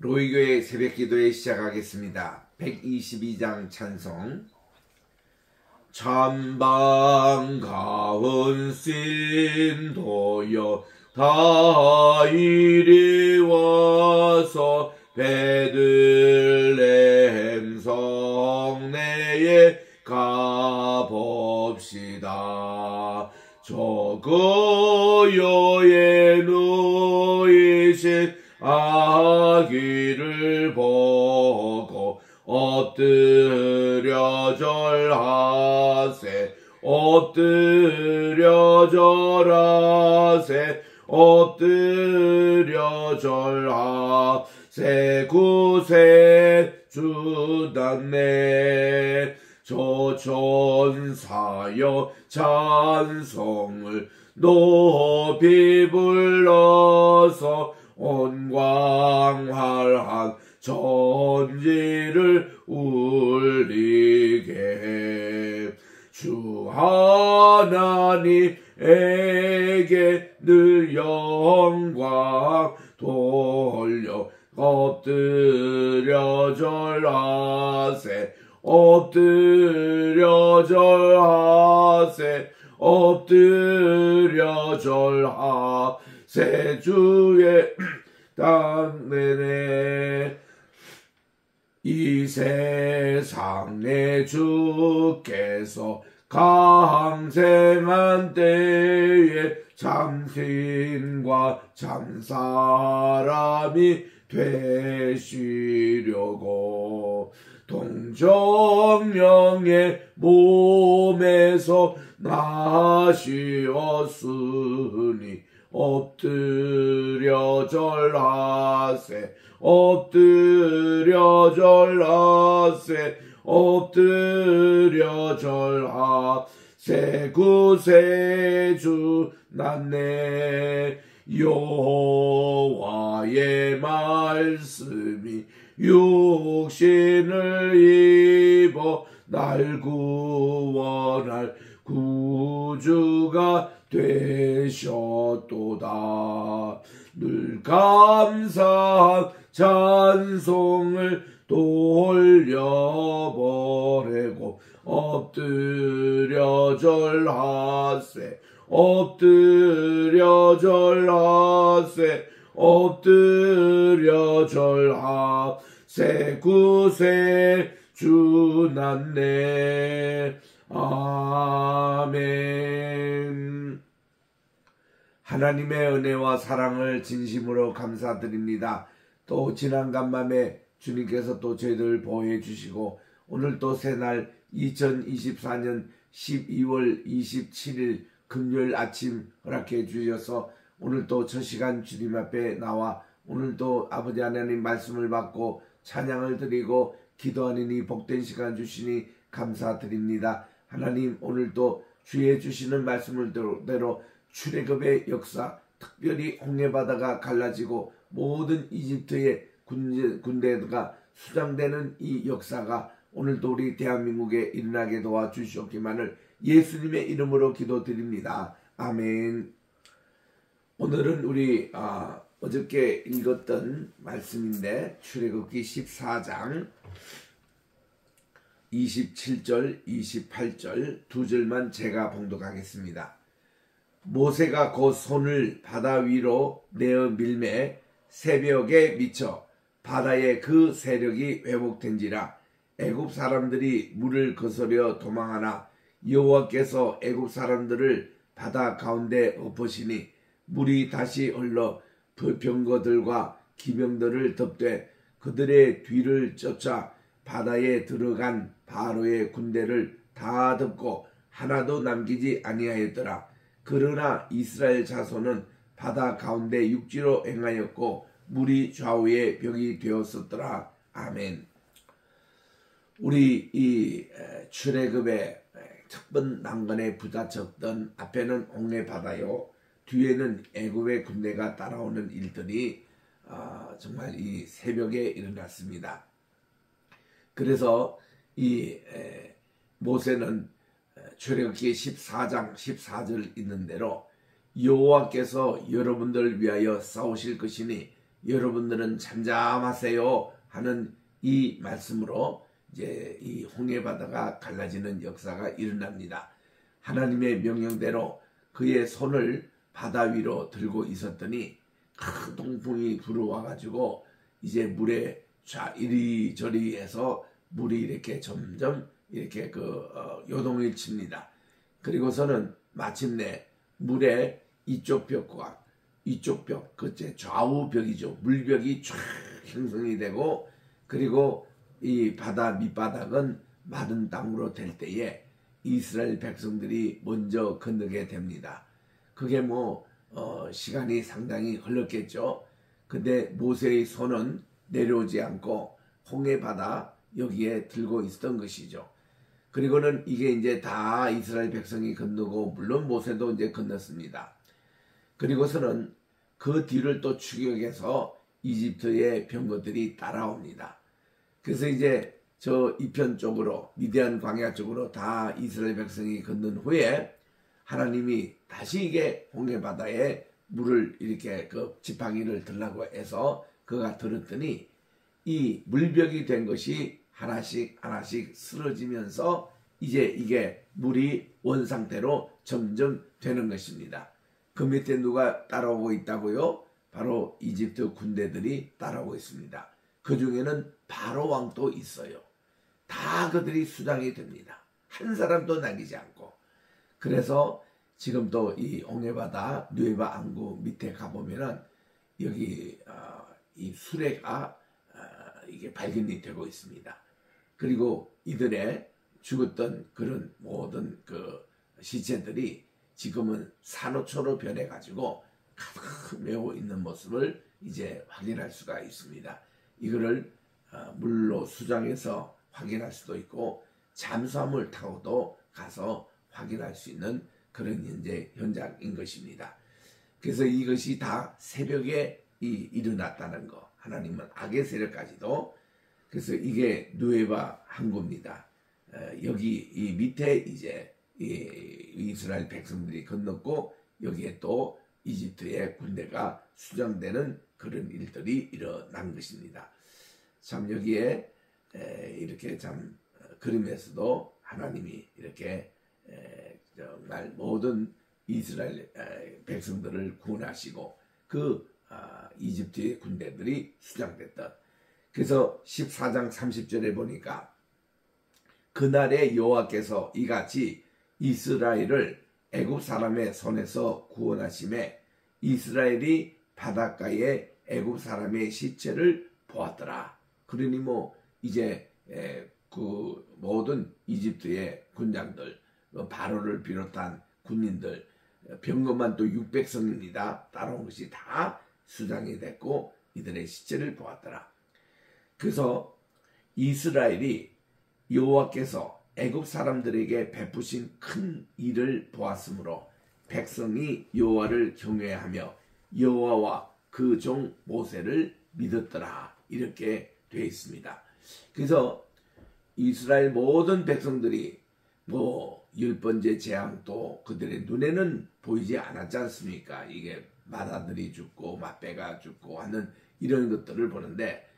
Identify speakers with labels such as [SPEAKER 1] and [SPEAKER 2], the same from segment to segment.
[SPEAKER 1] 로이교의 새벽기도에 시작하겠습니다. 122장 찬송. 참방가운 신도여 다 이리 와서 베들레헴 성내에 가봅시다. 저거여에 누이신 아기를 보고 엎드려 절하세 엎드려 절하세 엎드려 절하세 구세 주단네 조천사여 찬송을 높이 불러서 온광활한 전지를 울리게 주 하나님에게 늘 영광 돌려 엎드려 절하세 엎드려 절하세 엎드려 절하세 주의 땅 내내 이 세상 내 주께서 강생한 때에 참신과 참사람이 되시려고 동정령의 몸에서 나시었으니 엎드려 절하세 엎드려 절하세 엎드려 절하세 구세주 난네 여호와의 말씀이 육신을 입어 날 구원할 구주가 되셨도다. 늘 감사한 찬송을 돌려보내고 엎드려 절하세 엎드려 절하세 엎드려 절하세 구세 주난네 아멘. 하나님의 은혜와 사랑을 진심으로 감사드립니다. 또 지난 간밤에 주님께서 또 저희들을 보호해 주시고 오늘 또 새날 2024년 12월 27일 금요일 아침 허락해 주셔서 오늘 또 저 시간 주님 앞에 나와 오늘 또 아버지 하나님 말씀을 받고 찬양을 드리고 기도하는 이 복된 시간 주시니 감사드립니다. 하나님 오늘도 주의 주시는 말씀을대로 출애굽의 역사, 특별히 홍해바다가 갈라지고 모든 이집트의 군대가 수장되는 이 역사가 오늘도 우리 대한민국에 일어나게 도와주시옵기만을 예수님의 이름으로 기도드립니다. 아멘. 오늘은 우리 어저께 읽었던 말씀인데 출애굽기 14장 27절, 28절 두 절만 제가 봉독하겠습니다. 모세가 곧 손을 바다 위로 내어 밀매 새벽에 미쳐 바다의 그 세력이 회복된지라. 애굽 사람들이 물을 거스려 도망하나 여호와께서 애굽 사람들을 바다 가운데 엎으시니 물이 다시 흘러 병거들과 기병들을 덮되 그들의 뒤를 쫓아 바다에 들어간 바로의 군대를 다 덮고 하나도 남기지 아니하였더라. 그러나 이스라엘 자손은 바다 가운데 육지로 행하였고 물이 좌우에 벽이 되었었더라. 아멘. 우리 이 출애굽의 첫 번 난관에 부딪혔던 앞에는 홍해바다요, 뒤에는 애굽의 군대가 따라오는 일들이 정말 이 새벽에 일어났습니다. 그래서 이 모세는 출애굽기 14장 14절 있는 대로 여호와께서 여러분들 위하여 싸우실 것이니 여러분들은 잠잠하세요 하는 이 말씀으로 이제 이 홍해바다가 갈라지는 역사가 일어납니다. 하나님의 명령대로 그의 손을 바다 위로 들고 있었더니 큰 동풍이 불어와가지고 이제 물에 이리저리 해서 물이 이렇게 점점 이렇게 요동을 칩니다. 그리고서는 마침내 물의 이쪽 벽과 이쪽 벽, 그제 좌우 벽이죠. 물벽이 쫙 형성이 되고, 그리고 이 바다 밑바닥은 마른 땅으로 될 때에 이스라엘 백성들이 먼저 건너게 됩니다. 그게 시간이 상당히 흘렀겠죠. 근데 모세의 손은 내려오지 않고 홍해바다 여기에 들고 있었던 것이죠. 그리고는 이게 이제 다 이스라엘 백성이 건너고, 물론 모세도 이제 건넜습니다. 그리고서는 그 뒤를 또 추격해서 이집트의 병거들이 따라옵니다. 그래서 이제 저 이편 쪽으로, 미디안 광야 쪽으로 다 이스라엘 백성이 건넌 후에 하나님이 다시 이게 홍해바다에 물을 이렇게 지팡이를 들라고 해서 그가 들었더니 이 물벽이 된 것이 하나씩 하나씩 쓰러지면서 이제 이게 물이 원상태로 점점 되는 것입니다. 그 밑에 누가 따라오고 있다고요? 바로 이집트 군대들이 따라오고 있습니다. 그 중에는 바로 왕도 있어요. 다 그들이 수장이 됩니다. 한 사람도 남기지 않고. 그래서 지금 또 이 홍해바다 누에바 항구 밑에 가보면은 여기 이 수레가 이게 발견이 되고 있습니다. 그리고 이들의 죽었던 그런 모든 시체들이 지금은 산호초로 변해가지고 가득 메워 있는 모습을 이제 확인할 수가 있습니다. 이거를 물로 수장해서 확인할 수도 있고, 잠수함을 타고도 가서 확인할 수 있는 그런 현장인 것입니다. 그래서 이것이 다 새벽에 일어났다는 거, 하나님은 악의 세력까지도. 그래서 이게 누에바 항구입니다. 여기 이 밑에 이제 이스라엘 백성들이 건넜고, 여기에 또 이집트의 군대가 수장되는 그런 일들이 일어난 것입니다. 참 여기에 이렇게 참 그림에서도 하나님이 이렇게 정말 모든 이스라엘 백성들을 구원하시고 이집트의 군대들이 수장됐던. 그래서 14장 30절에 보니까 그날에 여호와께서 이같이 이스라엘을 애굽 사람의 손에서 구원하심에 이스라엘이 바닷가에 애굽 사람의 시체를 보았더라. 그러니 이제 그 모든 이집트의 군장들, 바로를 비롯한 군인들, 병거만 또 600성입니다. 따라온 것이 다 수장이 됐고 이들의 시체를 보았더라. 그래서 이스라엘이 여호와께서 애굽 사람들에게 베푸신 큰 일을 보았으므로 백성이 여호와를 경외하며 여호와와 그 종 모세를 믿었더라. 이렇게 되어 있습니다. 그래서 이스라엘 모든 백성들이 10번째 재앙도 그들의 눈에는 보이지 않았지 않습니까? 이게 마다들이 죽고 마빼가 죽고 하는 이런 것들을 보는데,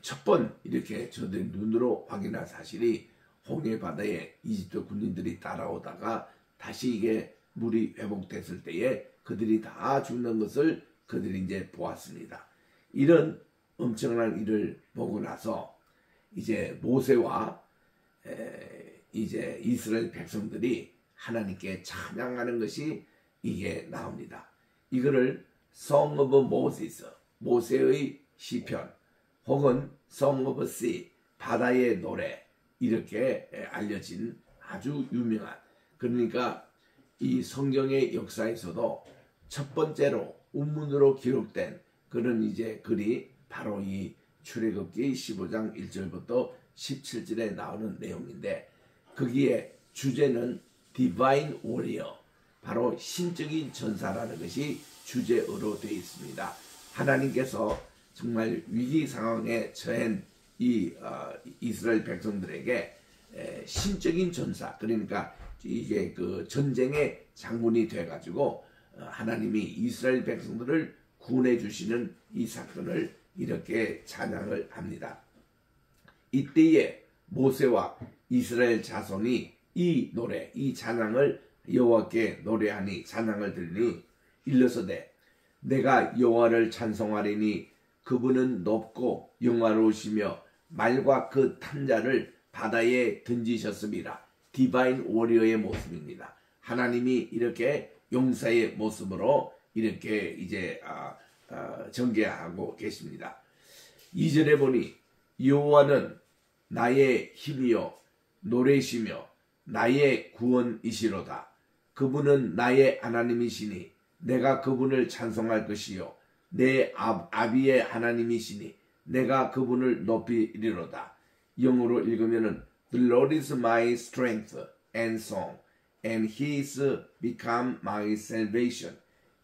[SPEAKER 1] 첫 번 이렇게 저들의 눈으로 확인한 사실이 홍해바다에 이집트 군인들이 따라오다가 다시 이게 물이 회복됐을 때에 그들이 다 죽는 것을 그들이 이제 보았습니다. 이런 엄청난 일을 보고 나서 이제 모세와 이제 이스라엘 백성들이 하나님께 찬양하는 것이 이게 나옵니다. 이거를 Song of Moses, 모세의 시편, 혹은 Song of Sea, 바다의 노래, 이렇게 알려진 아주 유명한, 그러니까 이 성경의 역사에서도 첫 번째로 운문으로 기록된 그런 이제 글이 바로 이 출애굽기 15장 1절부터 17절에 나오는 내용인데, 거기에 주제는 Divine Warrior, 바로 신적인 전사라는 것이 주제어로 되어 있습니다. 하나님께서 정말 위기 상황에 처한 이 이스라엘 백성들에게 신적인 전사, 그러니까 이게 그 전쟁의 장군이 돼가지고 하나님이 이스라엘 백성들을 구원해 주시는 이 사건을 이렇게 찬양을 합니다. 이때에 모세와 이스라엘 자손이 이 노래, 이 찬양을 여호와께 노래하니 찬양을 들으니 일러서되 내가 여호와를 찬송하리니 그분은 높고 영화로우시며 말과 그 탄자를 바다에 던지셨습니다. 디바인 워리어의 모습입니다. 하나님이 이렇게 용사의 모습으로 이렇게 이제 전개하고 계십니다. 2절에 보니 여호와는 나의 힘이요 노래시며 나의 구원이시로다. 그분은 나의 하나님이시니 내가 그분을 찬송할 것이요 내 아비의 하나님이시니 내가 그분을 높이리로다. 영어로 읽으면은 The Lord is my strength and song, and He is become my salvation.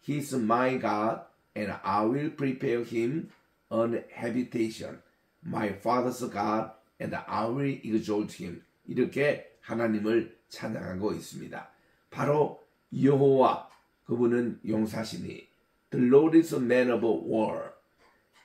[SPEAKER 1] He is my God, and I will prepare Him an habitation. My father's God, and I will exalt Him. 이렇게 하나님을 찬양하고 있습니다. 바로 여호와, 그분은 용사시니 The Lord is a man of war.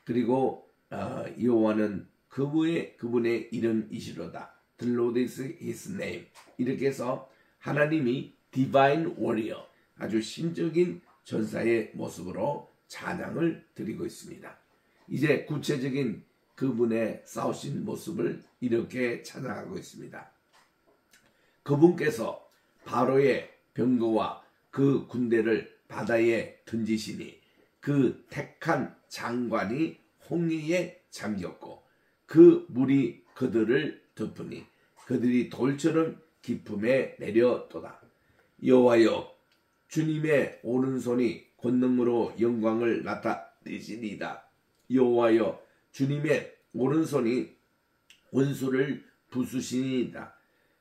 [SPEAKER 1] 그리고 여호와는 그분의 이름이시로다. The Lord is His name. 이렇게 해서 하나님이 Divine Warrior, 아주 신적인 전사의 모습으로 찬양을 드리고 있습니다. 이제 구체적인 그분의 싸우신 모습을 이렇게 찬양하고 있습니다. 그분께서 바로의 병거와 그 군대를 바다에 던지시니 그 택한 장관이 홍해에 잠겼고 그 물이 그들을 덮으니 그들이 돌처럼 깊음에 내려도다. 여호와여 주님의 오른손이 권능으로 영광을 나타내시니이다. 여호와여 주님의 오른손이 원수를 부수시니이다.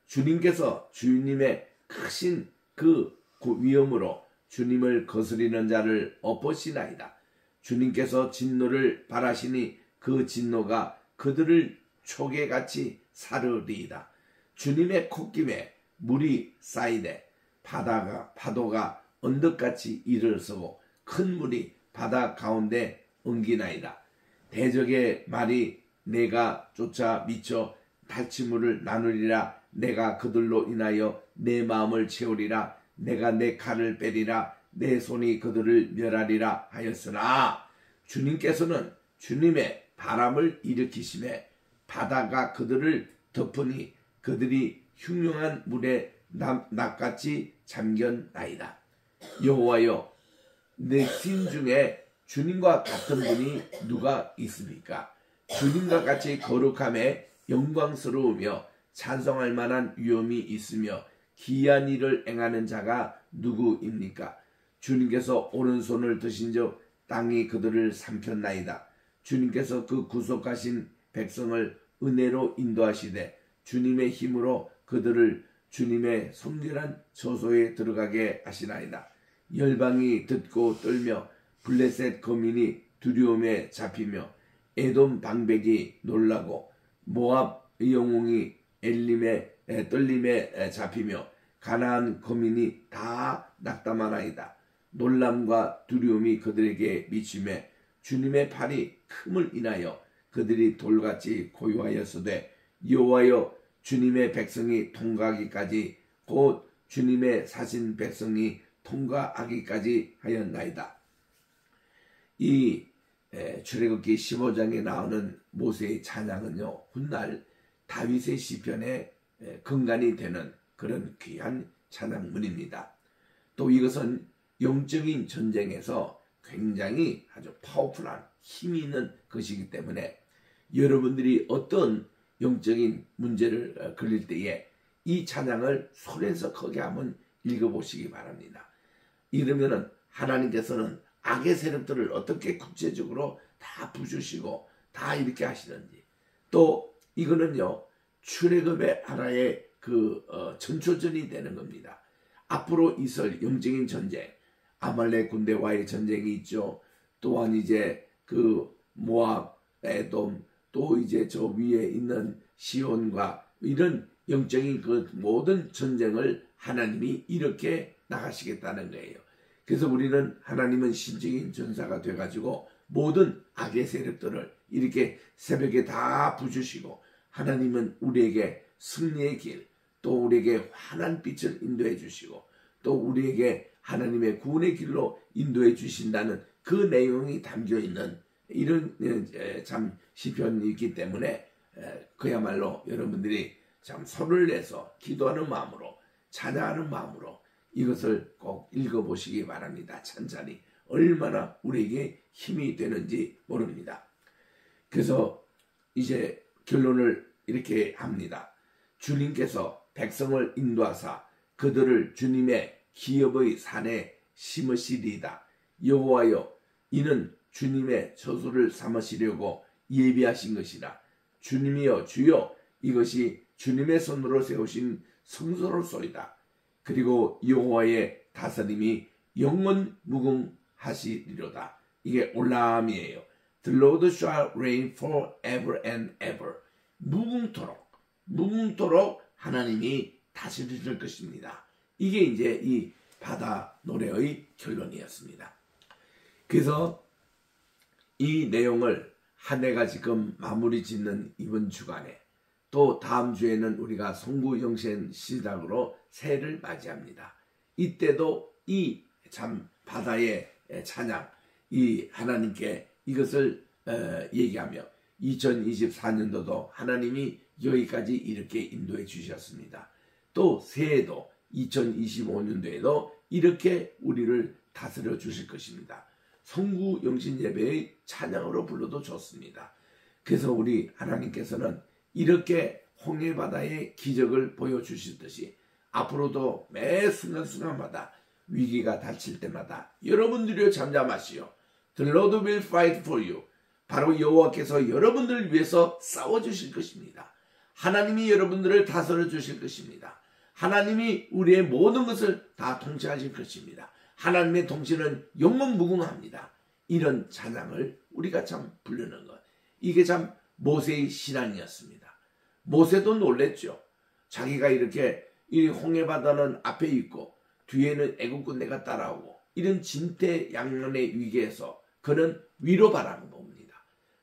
[SPEAKER 1] 주님께서 주님의 크신 그 위엄으로 주님을 거스리는 자를 엎으시나이다. 주님께서 진노를 발하시니 그 진노가 그들을 초계같이 사르리이다. 주님의 콧김에 물이 쌓이되 파도가 언덕같이 일어서고 큰 물이 바다 가운데 엉기나이다. 대적의 말이 내가 쫓아 미쳐 탈취물을 나누리라. 내가 그들로 인하여 내 마음을 채우리라. 내가 내 칼을 빼리라. 내 손이 그들을 멸하리라 하였으나 주님께서는 주님의 바람을 일으키심에 바다가 그들을 덮으니 그들이 흉흉한 물에 낫같이 잠겼나이다. 여호와여 내 신 중에 주님과 같은 분이 누가 있습니까? 주님과 같이 거룩함에 영광스러우며 찬송할 만한 위엄이 있으며 기이한 일을 행하는 자가 누구입니까? 주님께서 오른손을 드신즉 땅이 그들을 삼켰나이다. 주님께서 그 구속하신 백성을 은혜로 인도하시되 주님의 힘으로 그들을 주님의 성결한 처소에 들어가게 하시나이다. 열방이 듣고 떨며 블레셋 거민이 두려움에 잡히며 에돔 방백이 놀라고 모압 영웅이 떨림에 잡히며 가나안 거민이 다 낙담하나이다. 놀람과 두려움이 그들에게 미치매 주님의 팔이 큼을 인하여 그들이 돌같이 고요하였으되 여호와여 주님의 백성이 통과하기까지 곧 주님의 사신 백성이 통과하기까지 하였나이다. 이 출애굽기 15장에 나오는 모세의 찬양은요, 훗날 다윗의 시편의 근간이 되는 그런 귀한 찬양문입니다. 또 이것은 영적인 전쟁에서 굉장히 아주 파워풀한 힘이 있는 것이기 때문에 여러분들이 어떤 영적인 문제를 걸릴 때에 이 찬양을 손에서 크게 한번 읽어보시기 바랍니다. 이러면은 하나님께서는 악의 세력들을 어떻게 구체적으로 다 부수시고 다 이렇게 하시는지, 또 이거는요 출애굽의 하나의 그 전초전이 되는 겁니다. 앞으로 있을 영적인 전쟁, 아말렉 군대와의 전쟁이 있죠. 또한 이제 그 모압, 에돔, 또 이제 저 위에 있는 시온과 이런 영적인 그 모든 전쟁을 하나님이 이렇게 나가시겠다는 거예요. 그래서 우리는 하나님은 신적인 전사가 돼가지고 모든 악의 세력들을 이렇게 새벽에 다 부주시고 하나님은 우리에게 승리의 길, 또 우리에게 환한 빛을 인도해 주시고 또 우리에게 하나님의 구원의 길로 인도해 주신다는 그 내용이 담겨 있는 이런 참 시편이 있기 때문에 그야말로 여러분들이 참 손을 내서 기도하는 마음으로 찬양하는 마음으로 이것을 꼭 읽어보시기 바랍니다. 찬찬히 얼마나 우리에게 힘이 되는지 모릅니다. 그래서 이제 결론을 이렇게 합니다. 주님께서 백성을 인도하사 그들을 주님의 기업의 산에 심으시리이다. 여호와여, 이는 주님의 저수를 삼으시려고 예비하신 것이라. 주님이여 주여, 이것이 주님의 손으로 세우신 성소로소이다. 그리고 여호와의 다스림이 영원 무궁하시리로다. 이게 올람이에요. The Lord shall reign forever and ever. 무궁토록 하나님이 다스리실 것입니다. 이게 이제 이 바다 노래의 결론이었습니다. 그래서 이 내용을 한 해가 지금 마무리 짓는 이번 주간에 또 다음 주에는 우리가 송구영신 시작으로 새해를 맞이합니다. 이때도 이 참 바다의 찬양, 이 하나님께 이것을 얘기하며 2024년도도 하나님이 여기까지 이렇게 인도해 주셨습니다. 또 새해도 2025년도에도 이렇게 우리를 다스려 주실 것입니다. 송구영신 예배의 찬양으로 불러도 좋습니다. 그래서 우리 하나님께서는 이렇게 홍해바다의 기적을 보여주시듯이 앞으로도 매 순간순간마다 위기가 닥칠 때마다 여러분들이 잠잠하시오. The Lord will fight for you. 바로 여호와께서 여러분들을 위해서 싸워주실 것입니다. 하나님이 여러분들을 다스려 주실 것입니다. 하나님이 우리의 모든 것을 다 통치하실 것입니다. 하나님의 통치는 영원무궁합니다. 이런 찬양을 우리가 참 부르는 것. 이게 참 모세의 신앙이었습니다. 모세도 놀랬죠. 자기가 이렇게 이 홍해바다는 앞에 있고 뒤에는 애국 군대가 따라오고 이런 진퇴양난의 위기에서 그는 위로 바라봅니다.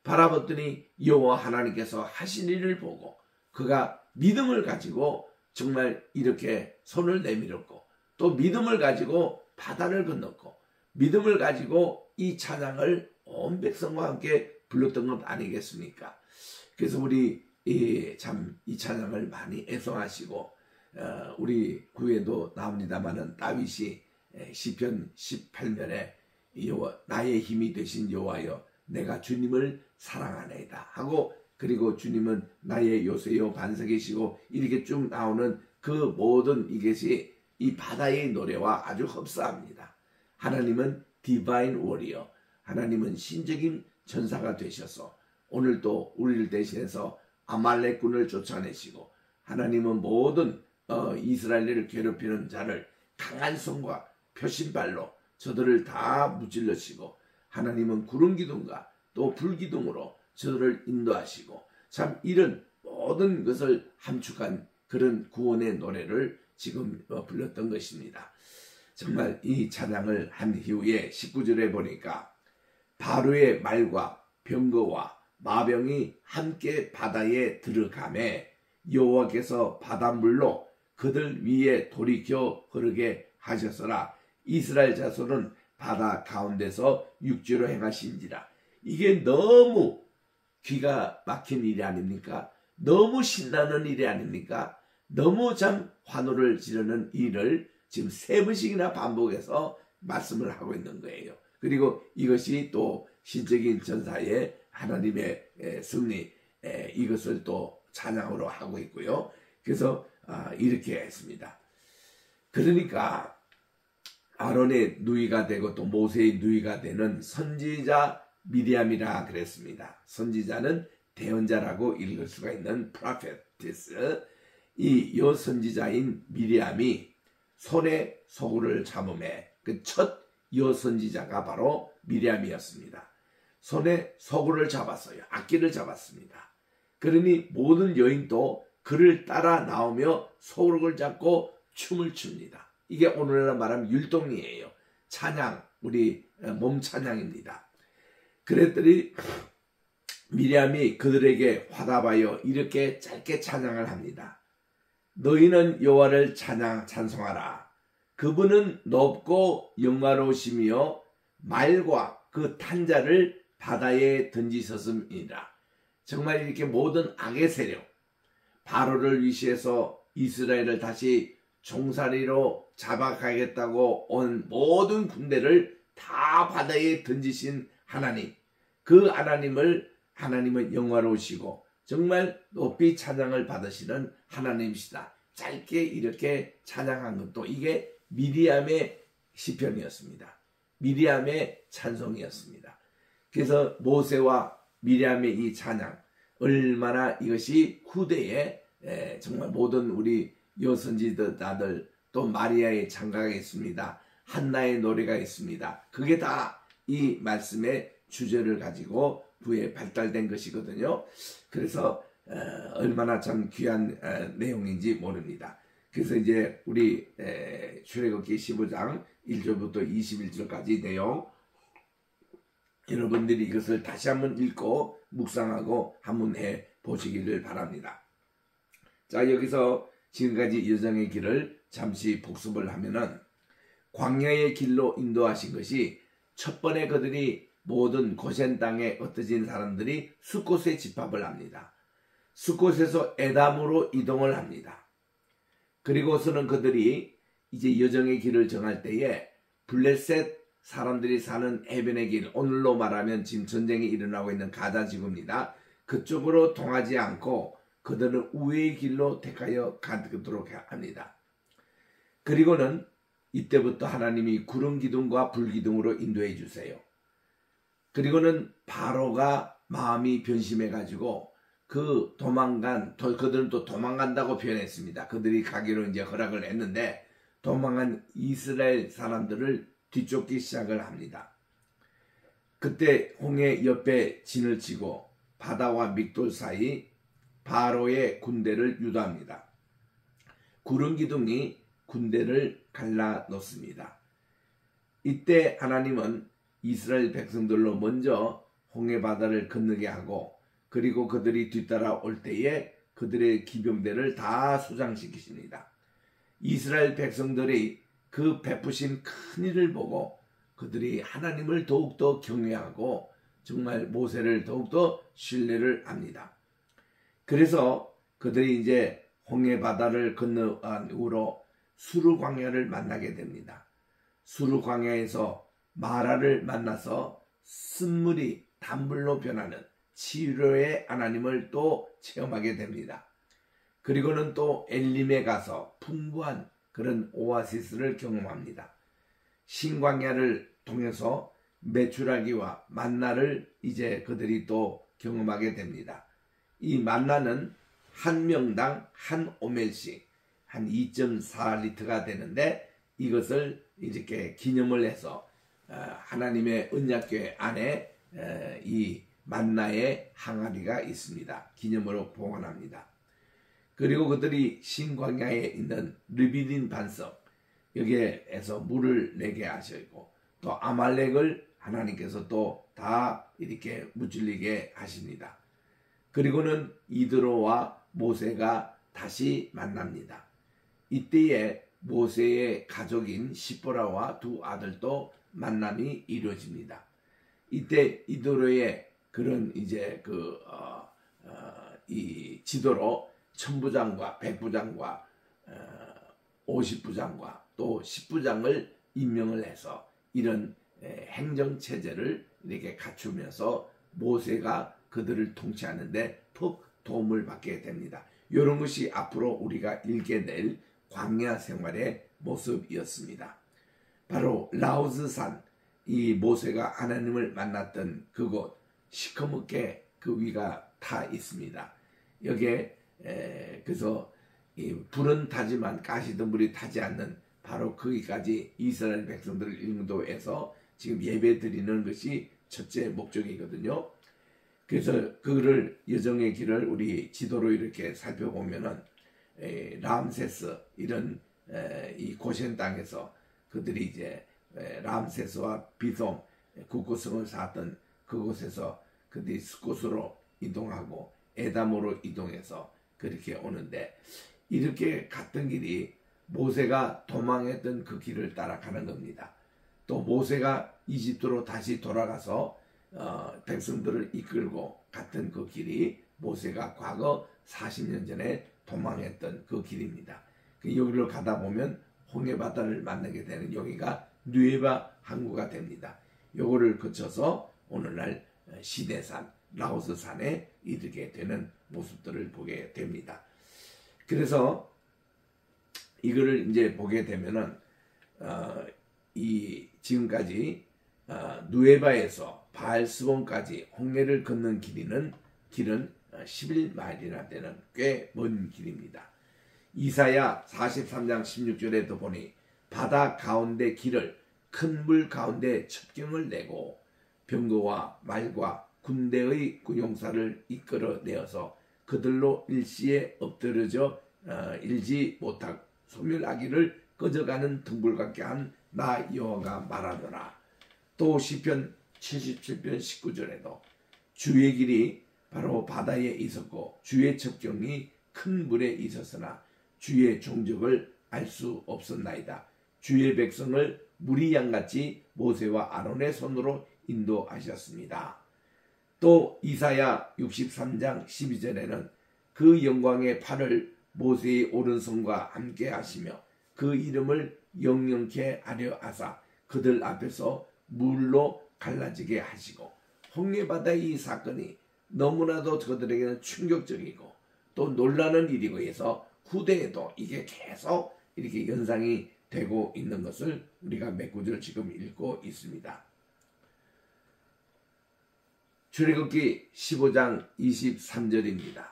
[SPEAKER 1] 바라봤더니 여호와 하나님께서 하신 일을 보고 그가 믿음을 가지고 정말 이렇게 손을 내밀었고 또 믿음을 가지고 바다를 건넜고 믿음을 가지고 이 찬양을 온 백성과 함께 불렀던 것 아니겠습니까? 그래서 우리 이 찬양을 많이 애송하시고 우리 구에도 나옵니다마는 다윗이 시편 18편에 나의 힘이 되신 여호와여, 내가 주님을 사랑하나이다 하고 그리고 주님은 나의 요새요 반석이시고 이렇게 쭉 나오는 그 모든 이것이 이 바다의 노래와 아주 흡사합니다. 하나님은 디바인 워리어, 하나님은 신적인 전사가 되셔서 오늘도 우리를 대신해서 아말렉군을 쫓아내시고 하나님은 모든 이스라엘을 괴롭히는 자를 강한 손과 표신발로 저들을 다 무찔러시고 하나님은 구름기둥과 또 불기둥으로 저들을 인도하시고 참 이런 모든 것을 함축한 그런 구원의 노래를 지금 불렀던 것입니다. 정말 이 찬양을 한 이후에 19절에 보니까 바로의 말과 병거와 마병이 함께 바다에 들어가매 여호와께서 바닷물로 그들 위에 돌이켜 흐르게 하셨으나 이스라엘 자손은 바다 가운데서 육지로 행하신지라. 이게 너무 기가 막힌 일이 아닙니까? 너무 신나는 일이 아닙니까? 너무 참 환호를 지르는 일을 지금 3번씩이나 반복해서 말씀을 하고 있는 거예요. 그리고 이것이 또 신적인 전사의 하나님의 승리, 이것을 또 찬양으로 하고 있고요. 그래서 이렇게 했습니다. 그러니까 아론의 누이가 되고 또 모세의 누이가 되는 선지자 미리암이라 그랬습니다. 선지자는 대언자라고 읽을 수가 있는 프로페티스. 이 여선지자인 미리암이 손에 소구를 잡음에 그 첫 여선지자가 바로 미리암이었습니다. 손에 소구를 잡았어요. 악기를 잡았습니다. 그러니 모든 여인도 그를 따라 나오며 소구를 잡고 춤을 춥니다. 이게 오늘날 말하면 율동이에요. 찬양, 우리 몸 찬양입니다. 그랬더니 미리암이 그들에게 화답하여 이렇게 짧게 찬양을 합니다. 너희는 여호와를 찬송하라. 그분은 높고 영화로우시며 말과 그 탄자를 바다에 던지셨음이니라. 정말 이렇게 모든 악의 세력, 바로를 위시해서 이스라엘을 다시 종살이로 잡아가겠다고 온 모든 군대를 다 바다에 던지신 하나님, 그 하나님은 영화로우시고 정말 높이 찬양을 받으시는 하나님이시다. 짧게 이렇게 찬양한 것도 이게 미리암의 시편이었습니다. 미리암의 찬송이었습니다. 그래서 모세와 미리암의 이 찬양, 얼마나 이것이 후대에 정말 모든 우리 여선지자들, 또 마리아의 찬가가 있습니다. 한나의 노래가 있습니다. 그게 다 이 말씀의 주제를 가지고 후에 발달된 것이거든요. 그래서 얼마나 참 귀한 내용인지 모릅니다. 그래서 이제 우리 출애굽기 15장 1절부터 21절까지 내용, 여러분들이 이것을 다시 한번 읽고 묵상하고 한번 해 보시기를 바랍니다. 자, 여기서 지금까지 여정의 길을 잠시 복습을 하면은, 광야의 길로 인도하신 것이 첫 번에 그들이 모든 고센 땅에 흩어진 사람들이 숫곳에 집합을 합니다. 숫곳에서 에담으로 이동을 합니다. 그리고서는 그들이 이제 여정의 길을 정할 때에 블레셋 사람들이 사는 해변의 길, 오늘로 말하면 지금 전쟁이 일어나고 있는 가자 지구입니다. 그쪽으로 통하지 않고 그들은 우회의 길로 택하여 가도록 합니다. 그리고는 이때부터 하나님이 구름 기둥과 불 기둥으로 인도해 주세요. 그리고는 바로가 마음이 변심해 가지고 그들은 또 도망간다고 표현했습니다. 그들이 가기로 이제 허락을 했는데 도망간 이스라엘 사람들을 뒤쫓기 시작을 합니다. 그때 홍해 옆에 진을 치고 바다와 믹돌 사이 바로의 군대를 유도합니다. 구름 기둥이 군대를 갈라놓습니다. 이때 하나님은 이스라엘 백성들로 먼저 홍해 바다를 건너게 하고, 그리고 그들이 뒤따라 올 때에 그들의 기병대를 다 수장시키십니다. 이스라엘 백성들이 그 베푸신 큰 일을 보고 그들이 하나님을 더욱더 경외하고 정말 모세를 더욱더 신뢰를 합니다. 그래서 그들이 이제 홍해 바다를 건너간 후로 수르 광야를 만나게 됩니다. 수르 광야에서 마라를 만나서 쓴물이 단물로 변하는 치료의 하나님을 또 체험하게 됩니다. 그리고는 또 엘림에 가서 풍부한 그런 오아시스를 경험합니다. 신광야를 통해서 메추라기와 만나를 이제 그들이 또 경험하게 됩니다. 이 만나는 한 명당 한 오멜씩 한 2.4리터가 되는데, 이것을 이렇게 기념을 해서 하나님의 언약궤 안에 이 만나의 항아리가 있습니다. 기념으로 보관합니다. 그리고 그들이 신광야에 있는 르비딘 반석, 여기에서 물을 내게 하시고, 또 아말렉을 하나님께서 또 다 이렇게 무찔리게 하십니다. 그리고는 이드로와 모세가 다시 만납니다. 이때에 모세의 가족인 시보라와 두 아들도 만남이 이루어집니다. 이때 이드로의 그런 이제 이 지도로 천부장과 백부장과 50부장과 또 10부장을 임명을 해서 이런 행정체제를 이렇게 갖추면서 모세가 그들을 통치하는데 푹 도움을 받게 됩니다. 이런 것이 앞으로 우리가 읽게 될 광야 생활의 모습이었습니다. 바로 라우즈산, 이 모세가 하나님을 만났던 그곳, 시커멓게 그 위가 타 있습니다. 여기에 그래서 이 불은 타지만 가시덤불이 타지 않는 바로 거기까지 이스라엘 백성들을 인도해서 지금 예배 드리는 것이 첫째 목적이거든요. 그래서 그를 여정의 길을 우리 지도로 이렇게 살펴보면은 람세스 이런 이 고센 땅에서 그들이 이제 람세스와 비돔 국고성을 쌓았던 그곳에서 그들이 스곳으로 이동하고 에담으로 이동해서 그렇게 오는데, 이렇게 갔던 길이 모세가 도망했던 그 길을 따라가는 겁니다. 또 모세가 이집트로 다시 돌아가서 백성들을 이끌고 갔던 그 길이 모세가 과거 40년 전에 도망했던 그 길입니다. 여기를 가다 보면 홍해바다를 만나게 되는, 여기가 누에바 항구가 됩니다. 요거를 거쳐서 오늘날 시내산, 라오스 산에 이르게 되는 모습들을 보게 됩니다. 그래서 이거를 이제 보게 되면은 이 지금까지 누에바에서 바알스본까지 홍해를 걷는 길은 11마일이나 되는 꽤 먼 길입니다. 이사야 43장 16절에도 보니 바다 가운데 길을 큰 물 가운데 첩경을 내고 병거와 말과 군대의 군용사를 이끌어내어서 그들로 일시에 엎드려져 일지 못하고 소멸하기를 꺼져가는 등불 같게 한 나 여호와가 말하노라. 또 시편 77편 19절에도 주의 길이 바로 바다에 있었고 주의 첩경이 큰 물에 있었으나 주의 종적을 알 수 없었나이다. 주의 백성을 무리 양같이 모세와 아론의 손으로 인도하셨습니다. 또 이사야 63장 12절에는 그 영광의 팔을 모세의 오른손과 함께 하시며 그 이름을 영영케 하려 하사 그들 앞에서 물로 갈라지게 하시고, 홍해바다의 이 사건이 너무나도 저들에게는 충격적이고 또 놀라는 일이고 해서 후대에도 이게 계속 이렇게 연상이 되고 있는 것을 우리가 몇 구절 지금 읽고 있습니다. 출애굽기 15장 23절입니다.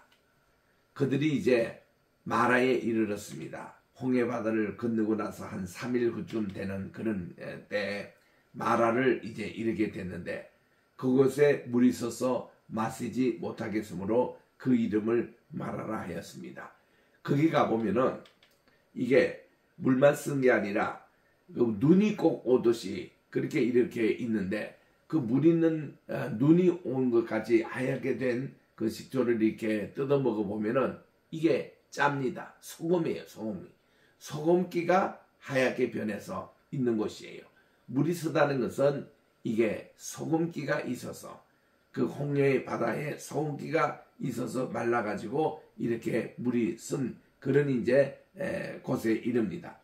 [SPEAKER 1] 그들이 이제 마라에 이르렀습니다. 홍해바다를 건너고 나서 한 3일 후쯤 되는 그런 때에 마라를 이제 이르게 됐는데, 그곳에 물이 있어서 마시지 못하겠으므로 그 이름을 마라라 하였습니다. 거기 가보면은 이게 물만 쓴 게 아니라 눈이 꼭 오듯이 그렇게 이렇게 있는데, 그 물 있는 눈이 온 것까지 하얗게 된 그 식초를 이렇게 뜯어 먹어 보면은 이게 짭니다. 소금이에요, 소금이. 소금기가 하얗게 변해서 있는 것이에요. 물이 쓰다는 것은 이게 소금기가 있어서, 그 홍해 바다에 소금기가 있어서 말라가지고 이렇게 물이 쓴 그런 이제 곳에 이릅니다.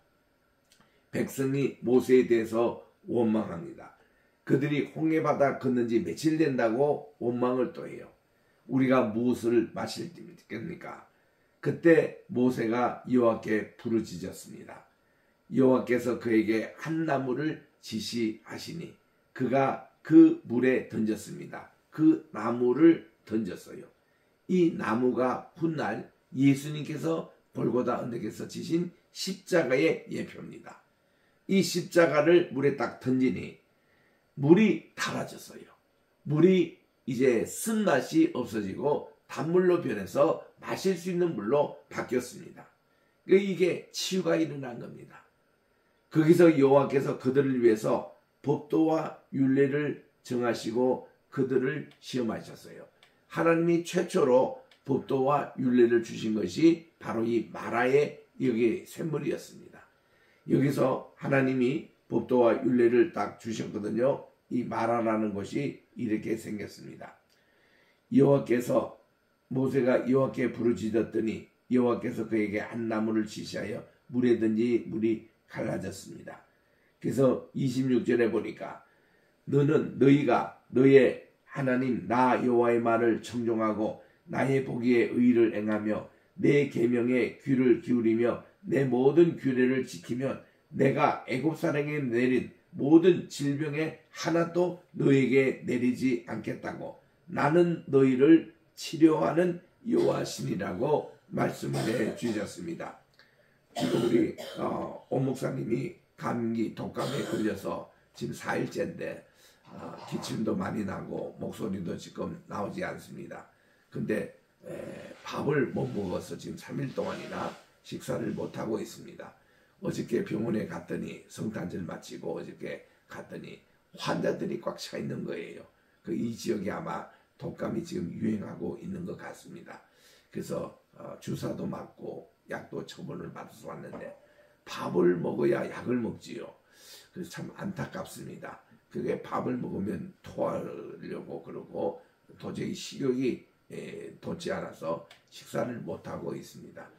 [SPEAKER 1] 백성이 모세에 대해서 원망합니다. 그들이 홍해바다 걷는 지 며칠 된다고 원망을 또 해요. 우리가 무엇을 마실 때입니까? 그때 모세가 여호와께 부르짖었습니다. 여호와께서 그에게 한 나무를 지시하시니 그가 그 물에 던졌습니다. 그 나무를 던졌어요. 이 나무가 훗날 예수님께서 골고다 언덕에서 지신 십자가의 예표입니다. 이 십자가를 물에 딱 던지니 물이 달아졌어요. 물이 이제 쓴맛이 없어지고 단물로 변해서 마실 수 있는 물로 바뀌었습니다. 이게 치유가 일어난 겁니다. 거기서 여호와께서 그들을 위해서 법도와 율례를 정하시고 그들을 시험하셨어요. 하나님이 최초로 법도와 율례를 주신 것이 바로 이 마라의 여기 샘물이었습니다. 여기서 하나님이 법도와 율례를 딱 주셨거든요. 이 마라라는 것이 이렇게 생겼습니다. 여호와께서 모세가 여호와께 부르짖었더니 여호와께서 그에게 한 나무를 지시하여 물에 던지 물이 갈라졌습니다. 그래서 26절에 보니까 너희가 너의 하나님 나 여호와의 말을 청종하고 나의 보기에 의를 행하며 내 계명에 귀를 기울이며 내 모든 규례를 지키면 내가 애굽 사람에게 내린 모든 질병에 하나도 너에게 내리지 않겠다고 나는 너희를 치료하는 여호와시니라고 말씀을 해주셨습니다. 지금 우리 오 목사님이 감기 독감에 걸려서 지금 4일째인데 기침도 많이 나고 목소리도 지금 나오지 않습니다. 근데 밥을 못 먹어서 지금 3일 동안이나 식사를 못하고 있습니다. 어저께 병원에 갔더니 성탄절 마치고 어저께 갔더니 환자들이 꽉 차 있는 거예요. 이 지역이 아마 독감이 지금 유행하고 있는 것 같습니다. 그래서 주사도 맞고 약도 처분을 받아서 왔는데 밥을 먹어야 약을 먹지요. 그래서 참 안타깝습니다. 그게 밥을 먹으면 토하려고 그러고 도저히 식욕이 돋지 않아서 식사를 못하고 있습니다.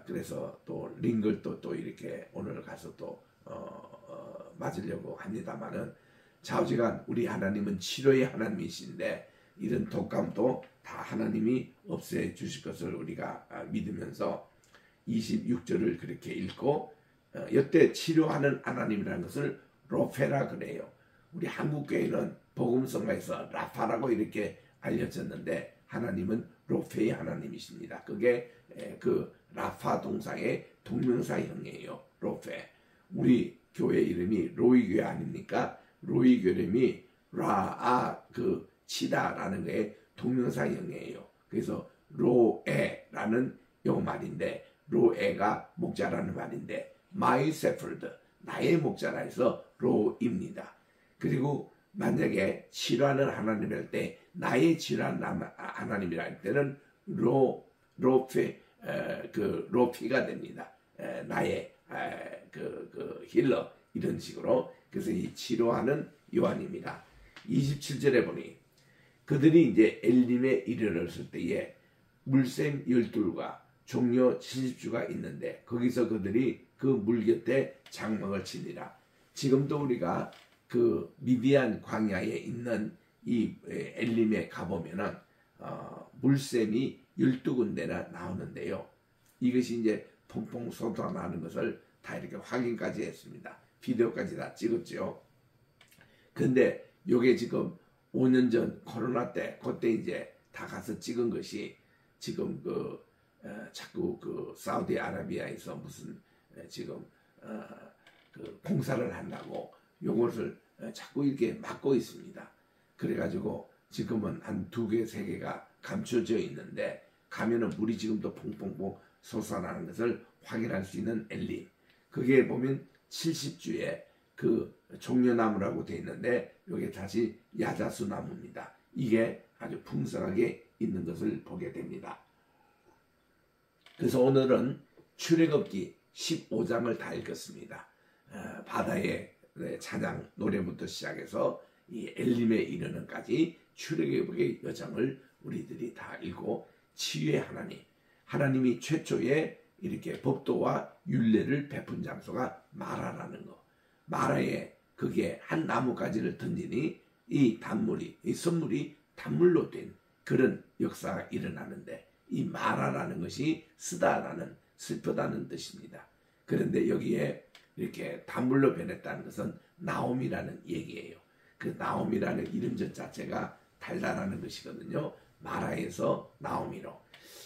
[SPEAKER 1] 그래서 또 링글도 또 이렇게 오늘 가서 또 맞으려고 합니다만은 좌우지간 우리 하나님은 치료의 하나님이신데 이런 독감도 다 하나님이 없애 주실 것을 우리가 믿으면서 26절을 그렇게 읽고 여태 치료하는 하나님이라는 것을 로페라 그래요. 우리 한국교회는 복음성가에서 라파라고 이렇게 알려졌는데 하나님은 로페의 하나님이십니다. 그게 그 라파 동사의 동명사형이에요. 로페. 우리 교회 이름이 로이교회 아닙니까? 로이교회 이름이 라아 그 치다라는 게 동명사형이에요. 그래서 로에라는 영어 말인데 로에가 목자라는 말인데 my shepherd 나의 목자라 해서 로입니다. 그리고 만약에 치료하는 하나님일 때 나의 치료하는 하나님이라 할 때는 로피가 됩니다. 나의 그 힐러 이런 식으로. 그래서 이 치료하는 요한입니다. 27절에 보니 그들이 이제 엘림에 이르렀을 때에 물샘 12과 종려 70주가 있는데 거기서 그들이 그 물 곁에 장막을 치니라. 지금도 우리가 그 미디안 광야에 있는 이 엘림에 가보면은 물샘이 12군데나 나오는데요. 이것이 이제 퐁퐁 쏟아나는 것을 다 이렇게 확인까지 했습니다. 비디오까지 다 찍었죠. 근데 요게 지금 5년 전 코로나 때 그때 이제 다 가서 찍은 것이 지금 자꾸 그 사우디아라비아에서 무슨 지금 그 공사를 한다고 요것을 자꾸 이렇게 막고 있습니다. 그래가지고 지금은 한 2개, 3개가 감춰져 있는데 가면은 물이 지금도 퐁퐁퐁 솟아나는 것을 확인할 수 있는 엘림. 그게 보면 70주에 그 종려나무라고 되어 있는데 이게 다시 야자수 나무입니다. 이게 아주 풍성하게 있는 것을 보게 됩니다. 그래서 오늘은 출애굽기 15장을 다 읽었습니다. 바다의 찬양 노래부터 시작해서 이 엘림에 이르는까지 출애굽의 여정을 우리들이 다 읽고 치유의 하나님이 최초에 이렇게 법도와 율례를 베푼 장소가 마라라는 거. 마라에 그게 한 나무가지를 던지니 이 선물이 단물로 된 그런 역사가 일어나는데 이 마라라는 것이 쓰다라는 슬프다는 뜻입니다. 그런데 여기에 이렇게 단물로 변했다는 것은 나옴이라는 얘기예요. 그 나옴이라는 이름 자체가 달달하는 것이거든요. 마라에서 나옴이로.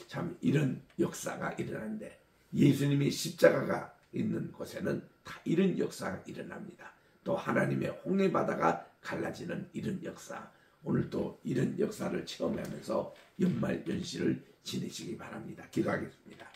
[SPEAKER 1] 참 이런 역사가 일어나는데 예수님이 십자가가 있는 곳에는 다 이런 역사가 일어납니다. 또 하나님의 홍해 바다가 갈라지는 이런 역사. 오늘 또 이런 역사를 체험하면서 연말 연시를 지내시기 바랍니다. 기도하겠습니다.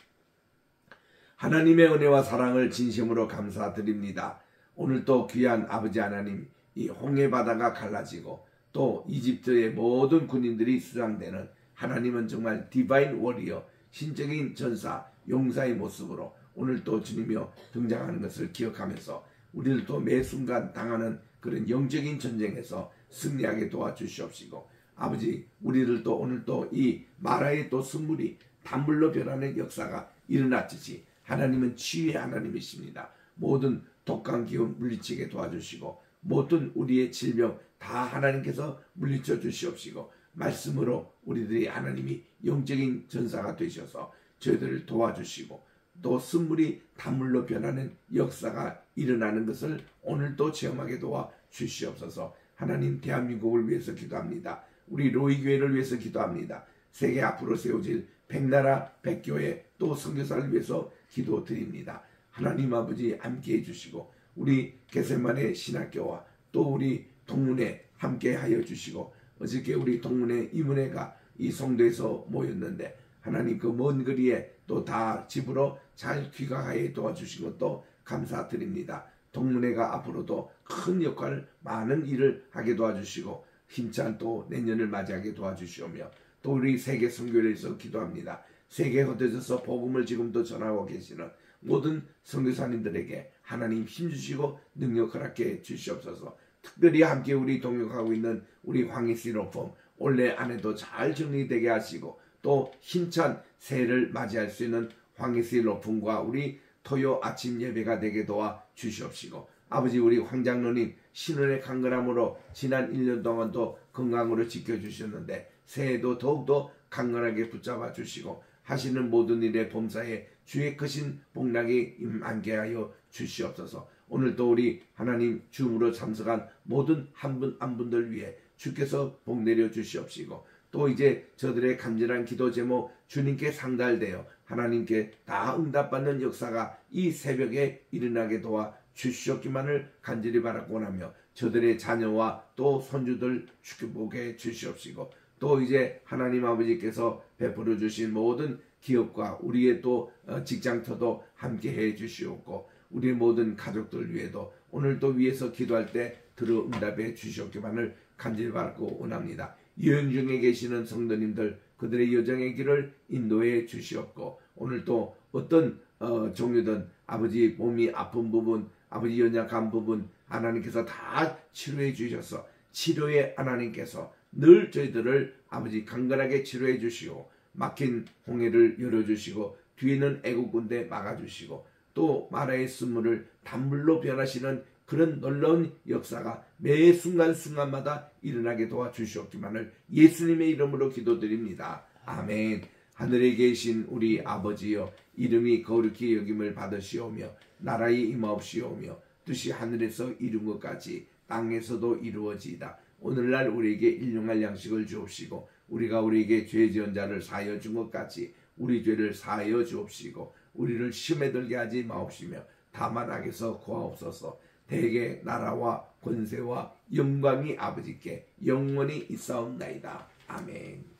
[SPEAKER 1] 하나님의 은혜와 사랑을 진심으로 감사드립니다. 오늘 또 귀한 아버지 하나님, 이 홍해 바다가 갈라지고 또 이집트의 모든 군인들이 수장되는 하나님은 정말 디바인 워리어, 신적인 전사, 용사의 모습으로 오늘 또 주님이여 등장하는 것을 기억하면서 우리들도 매 순간 당하는 그런 영적인 전쟁에서 승리하게 도와주시옵시고 아버지 우리들도 오늘 또 이 마라의 또 선물이 단물로 변하는 역사가 일어났듯이 하나님은 치유의 하나님이십니다. 모든 독감 기운 물리치게 도와주시고 모든 우리의 질병 다 하나님께서 물리쳐 주시옵시고 말씀으로 우리들이 하나님이 영적인 전사가 되셔서 저희들을 도와주시고 또 선물이 단물로 변하는 역사가 일어나는 것을 오늘도 체험하게 도와주시옵소서. 하나님 대한민국을 위해서 기도합니다. 우리 로이교회를 위해서 기도합니다. 세계 앞으로 세워질 백나라 백교회 또 선교사를 위해서 기도드립니다. 하나님 아버지 함께해 주시고 우리 게세마네 신학교와 또 우리 동문회 함께하여 주시고 어저께 우리 동문회 이문회가 이 성도에서 모였는데 하나님 그 먼 거리에 또 다 집으로 잘 귀가하여 도와주신 것도 감사드립니다. 동문회가 앞으로도 큰 역할, 많은 일을 하게 도와주시고 힘찬 또 내년을 맞이하게 도와주시오며, 또 우리 세계 선교를 위해서 기도합니다. 세계에 흩어져서 복음을 지금도 전하고 계시는 모든 선교사님들에게 하나님 힘주시고 능력 허락해 주시옵소서. 특별히 함께 우리 동역하고 있는 우리 황희씨 로펌 올해 안에도 잘 정리되게 하시고, 또 힘찬 새해를 맞이할 수 있는 황희씨 로펌과 우리 토요 아침 예배가 되게 도와 주시옵시고, 아버지 우리 황장로님 신혼의 강건함으로 지난 1년 동안도 건강으로 지켜주셨는데 새해도 더욱더 강건하게 붙잡아 주시고 하시는 모든 일에 범사에 주의 크신 복락이 임하게 하여 주시옵소서. 오늘도 우리 하나님 줌으로 참석한 모든 한 분 한 분들 위해 주께서 복 내려 주시옵시고, 또 이제 저들의 간절한 기도 제목 주님께 상달되어 하나님께 다 응답받는 역사가 이 새벽에 일어나게 도와 주시옵기만을 간절히 바라고 하며, 저들의 자녀와 또 손주들 축복해 주시옵시고, 또 이제 하나님 아버지께서 베풀어 주신 모든 기업과 우리의 또 직장터도 함께 해 주시옵고, 우리 모든 가족들 위에도 오늘도 위에서 기도할 때 들어 응답해 주시옵기만을 간절히 바라고 원합니다. 여행 중에 계시는 성도님들 그들의 여정의 길을 인도해 주시옵고, 오늘 또 어떤 종류든 아버지 몸이 아픈 부분, 아버지 연약한 부분 하나님께서 다 치료해 주셔서 치료의 하나님께서 늘 저희들을 아버지 강건하게 치료해 주시고, 막힌 홍해를 열어주시고 뒤에는 애국군대 막아주시고 또 마라의 쓴물을 단물로 변하시는 그런 놀라운 역사가 매 순간순간마다 일어나게 도와주시옵기만을 예수님의 이름으로 기도드립니다. 아멘. 하늘에 계신 우리 아버지여, 이름이 거룩히 여김을 받으시오며 나라의 임하옵시오며 뜻이 하늘에서 이룬 것 같이 땅에서도 이루어지이다. 오늘날 우리에게 일용할 양식을 주옵시고 우리가 우리에게 죄 지은 자를 사하여 준 것 같이 우리 죄를 사하여 주옵시고 우리를 시험에 들게 하지 마옵시며 다만 악에서 구하옵소서. 대개 나라와 권세와 영광이 아버지께 영원히 있사옵나이다. 아멘.